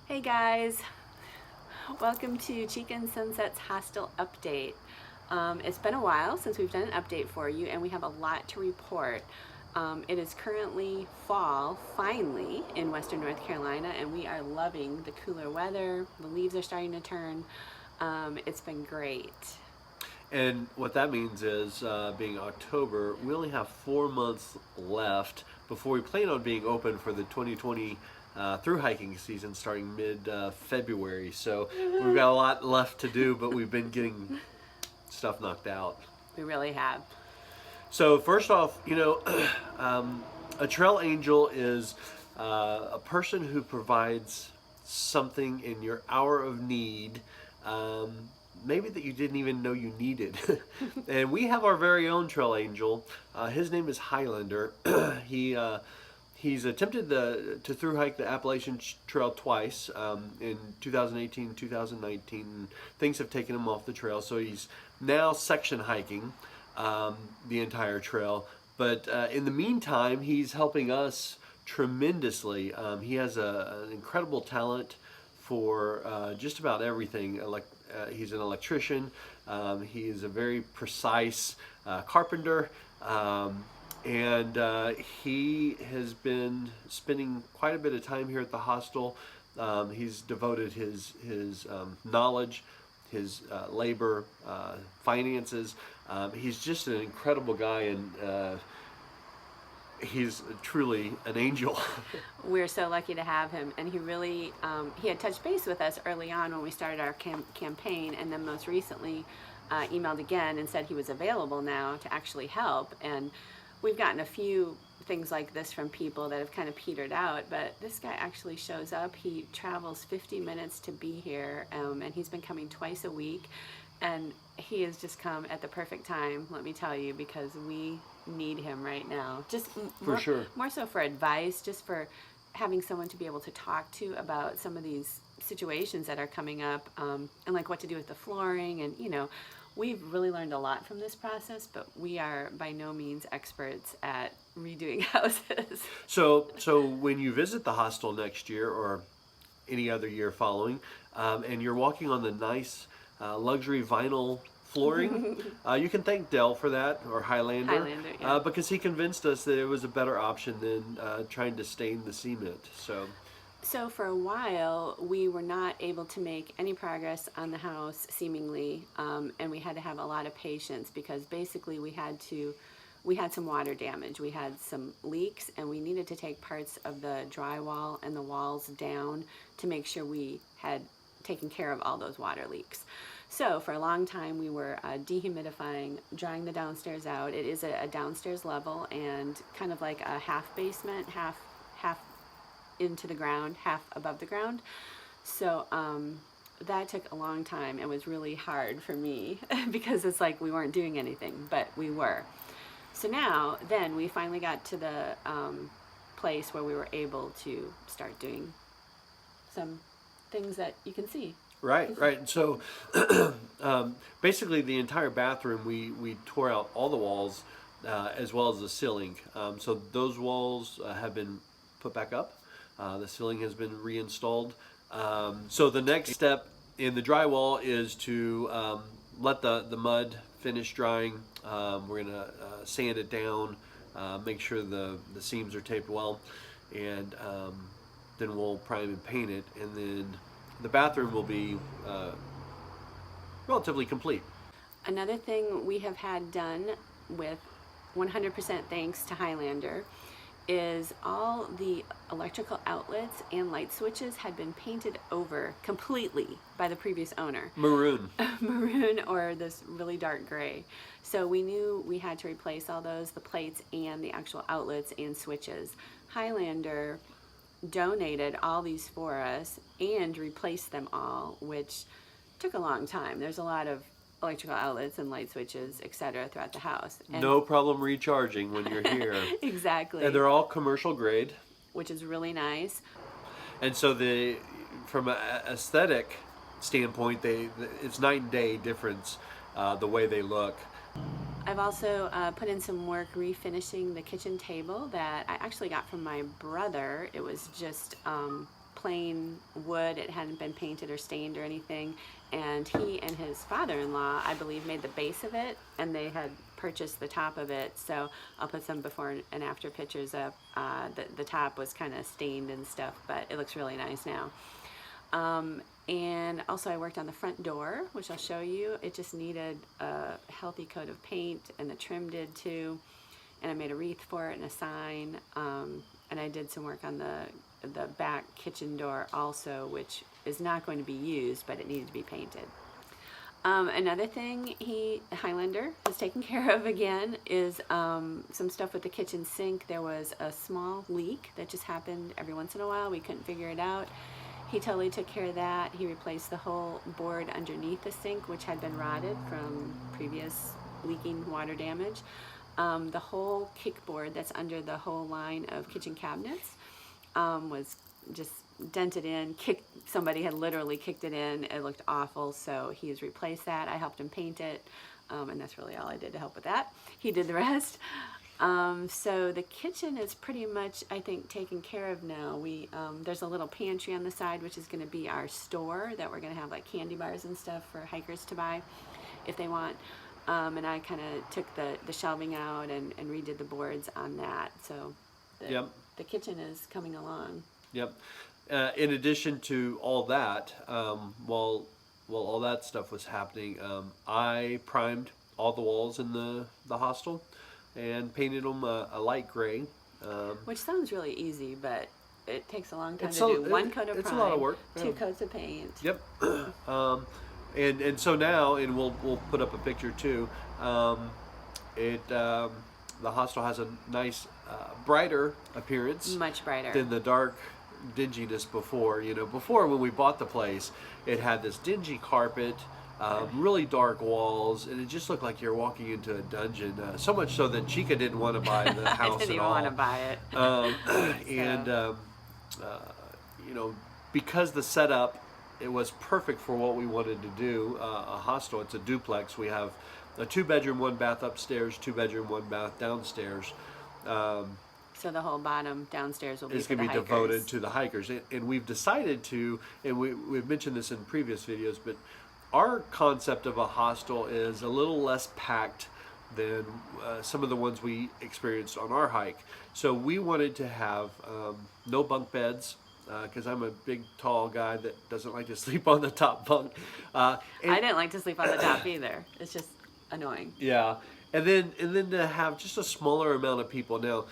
Hey guys, welcome to Chica and Sunset's Hostel update. It's been a while since we've done an update for you and we have a lot to report. It is currently fall, finally, in Western North Carolina, and we are loving the cooler weather. The leaves are starting to turn. It's been great. And what that means is, being October, we only have 4 months left before we plan on being open for the 2020 through hiking season starting mid-February. So we've got a lot left to do, but we've been getting stuff knocked out. We really have. So first off, a trail angel is a person who provides something in your hour of need, maybe that you didn't even know you needed. And we have our very own trail angel. His name is Highlander. He's attempted to through hike the Appalachian Trail twice, in 2018 2019. And things have taken him off the trail, so he's now section hiking the entire trail. But in the meantime, he's helping us tremendously. He has an incredible talent for just about everything. He's an electrician. He is a very precise carpenter. And he has been spending quite a bit of time here at the hostel. He's devoted his knowledge, his labor, finances. He's just an incredible guy, and he's truly an angel. We're so lucky to have him, and he really he had touched base with us early on when we started our campaign, and then most recently emailed again and said he was available now to actually help. And we've gotten a few things like this from people that have kind of petered out, but this guy actually shows up. He travels 50 minutes to be here, and he's been coming twice a week, and he has just come at the perfect time, let me tell you, because we need him right now. Just For sure. More so for advice, just for having someone to be able to talk to about some of these situations that are coming up, and like what to do with the flooring. And we've really learned a lot from this process, but we are by no means experts at redoing houses. So when you visit the hostel next year or any other year following, and you're walking on the nice luxury vinyl flooring, you can thank Dell for that, or Highlander, Yeah. because he convinced us that it was a better option than trying to stain the cement. So for a while, we were not able to make any progress on the house, seemingly, and we had to have a lot of patience, because basically we had some water damage. We had some leaks, and we needed to take parts of the drywall and the walls down to make sure we had taken care of all those water leaks. So for a long time, we were dehumidifying, drying the downstairs out. It is a downstairs level and kind of like a half basement, half into the ground, half above the ground. So that took a long time and was really hard for me because it's like we weren't doing anything, but we were. So now, then we finally got to the place where we were able to start doing some things that you can see. Right. So basically the entire bathroom, we tore out all the walls, as well as the ceiling. So those walls have been put back up. The ceiling has been reinstalled. So the next step in the drywall is to let the mud finish drying. We're going to sand it down, make sure the seams are taped well, and then we'll prime and paint it, and then the bathroom will be relatively complete. Another thing we have had done, with 100% thanks to Highlander, is all the electrical outlets and light switches had been painted over completely by the previous owner. Maroon. Maroon, or this really dark gray. So we knew we had to replace all those, the plates and the actual outlets and switches. Highlander donated all these for us and replaced them all, which took a long time. There's a lot of electrical outlets and light switches, etc., throughout the house. And no problem recharging when you're here. Exactly. And they're all commercial grade, which is really nice. And so from an aesthetic standpoint, it's night and day difference, the way they look. I've also put in some work refinishing the kitchen table that I actually got from my brother. It was just plain wood. It hadn't been painted or stained or anything. And he and his father-in-law, I believe, made the base of it, and they had purchased the top of it. So I'll put some before and after pictures up. The top was kind of stained and stuff, but it looks really nice now. And also I worked on the front door, which I'll show you. It just needed a healthy coat of paint, and the trim did too. And I made a wreath for it and a sign. And I did some work on the back kitchen door also, which is not going to be used, but it needed to be painted. Another thing Highlander has taken care of again is some stuff with the kitchen sink. There was a small leak that just happened every once in a while. We couldn't figure it out. He totally took care of that. He replaced the whole board underneath the sink, which had been rotted from previous leaking water damage. The whole kickboard that's under the whole line of kitchen cabinets was just dented in. Somebody had literally kicked it in. It looked awful, so he has replaced that. I helped him paint it, and that's really all I did to help with that. He did the rest. So the kitchen is pretty much, I think, taken care of now. There's a little pantry on the side, which is going to be our store that we're going to have like candy bars and stuff for hikers to buy if they want. And I kind of took the shelving out and redid the boards on that. So the kitchen is coming along. Yep. In addition to all that, while all that stuff was happening, I primed all the walls in the hostel and painted them a light gray. Which sounds really easy, but it takes a long time to do. One coat of prime, it's a lot of work. Two coats of paint. Yep. And so now, and we'll put up a picture too. The hostel has a nice brighter appearance, Much brighter than the dark dinginess before. Before when we bought the place, it had this dingy carpet, really dark walls, and it just looked like you're walking into a dungeon. So much so that Chica didn't want to buy the house I didn't even want to buy it. And because the setup, it was perfect for what we wanted to do. A hostel, it's a duplex. We have a 2-bedroom, 1 bath upstairs, 2-bedroom, 1 bath downstairs. So the whole bottom downstairs will be It's for going the to be hikers. devoted to the hikers. And we've decided to, and we've mentioned this in previous videos, but our concept of a hostel is a little less packed than some of the ones we experienced on our hike. So we wanted to have no bunk beds, because I'm a big, tall guy that doesn't like to sleep on the top bunk. I didn't like to sleep on the top either. It's just annoying. Yeah, and then to have just a smaller amount of people. Now,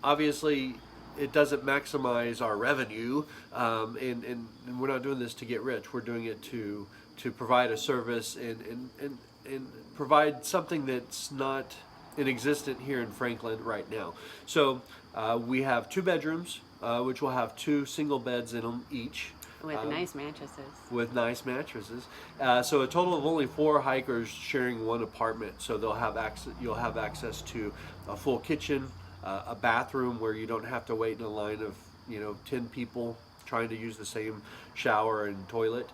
obviously, it doesn't maximize our revenue, and we're not doing this to get rich. We're doing it to provide a service and provide something that's not inexistent here in Franklin right now. So we have 2 bedrooms, which will have 2 single beds in them each. With nice mattresses. With nice mattresses. So a total of only 4 hikers sharing one apartment. So they'll have access. You'll have access to a full kitchen, a bathroom where you don't have to wait in a line of 10 people trying to use the same shower and toilet.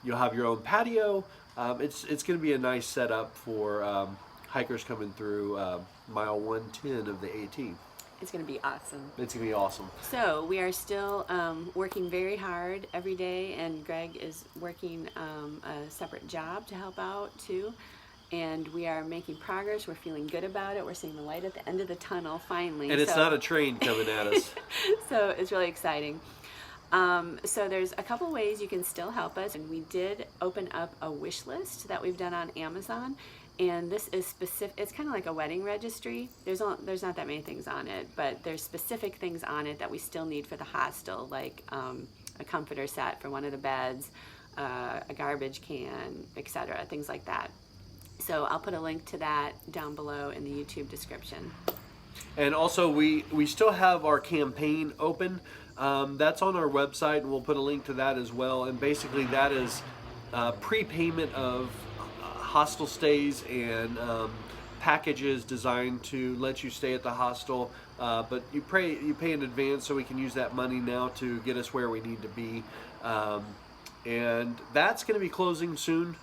You'll have your own patio. It's going to be a nice setup for hikers coming through mile 110 of the AT. It's going to be awesome. It's going to be awesome. So we are still working very hard every day, and Greg is working a separate job to help out too. And we are making progress. We're feeling good about it. We're seeing the light at the end of the tunnel finally. And it's not a train coming at us. So it's really exciting. So there's a couple ways you can still help us, and we did open up a wish list that we've done on Amazon. And this is specific. It's kind of like a wedding registry. There's not that many things on it, but there's specific things on it that we still need for the hostel, like a comforter set for one of the beds, a garbage can, etc., things like that. So I'll put a link to that down below in the YouTube description. And also, we still have our campaign open. That's on our website, and we'll put a link to that as well. And basically, that is prepayment of hostel stays and packages designed to let you stay at the hostel, but you pay in advance, so we can use that money now to get us where we need to be. And that's going to be closing soon.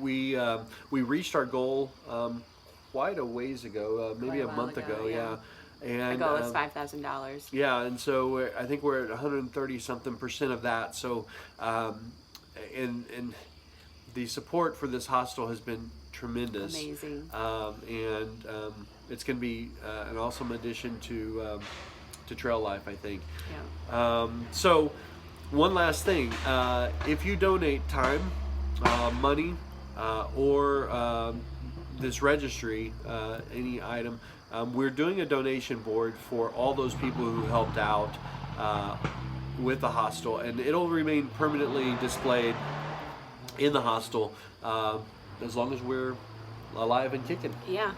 We reached our goal quite a ways ago, maybe a month ago, yeah. And our goal is $5,000. Yeah, and so I think we're at 130 something percent of that. So, and the support for this hostel has been tremendous. Amazing. It's going to be an awesome addition to Trail Life, I think. Yeah. So, one last thing: if you donate time, money, or this registry, any item, we're doing a donation board for all those people who helped out with the hostel, and it'll remain permanently displayed in the hostel as long as we're alive and kicking. Yeah.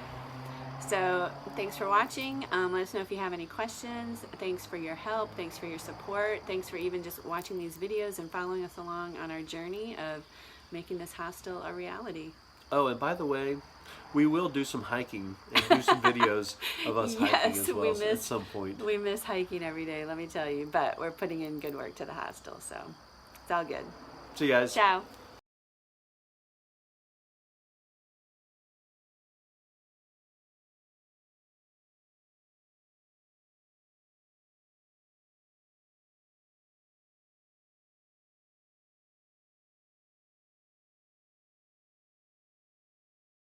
So thanks for watching. Let us know if you have any questions. Thanks for your help. Thanks for your support. Thanks for even just watching these videos and following us along on our journey of making this hostel a reality. Oh, and by the way, we will do some hiking and do some videos of us hiking as well at some point. We miss hiking every day, let me tell you. But we're putting in good work to the hostel, so it's all good. See you guys. Ciao.